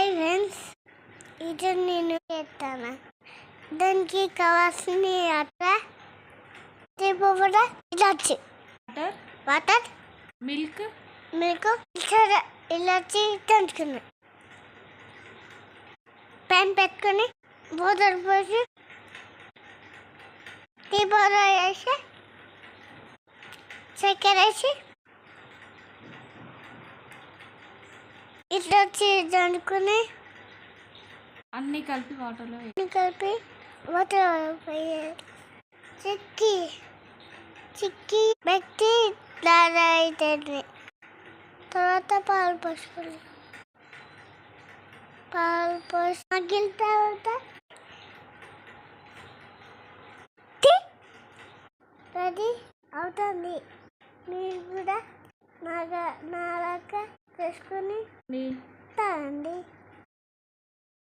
Hi friends, ఇది నేను చేస్తాను. దానికి కావాల్సిన అట్లా కూడా ఇలాచి వాటర్ మిల్క్ ఇలాచి దంచుకుని ప్యాన్ పెట్టుకొని వాటర్ పోసి టీ పౌడర్ వేసి చక్కెర వేసి ఇట్లా వచ్చి దంచుకుని అన్నీ కలిపి వాటర్లో చిక్కి పెట్టి ఇట్లా అవుతుంది. తర్వాత పాలు పోసుకొని మగ్గిన తర్వాత రెడీ అవుతుంది. మీరు కూడా నాలాగా చేసుకొని తాగండి.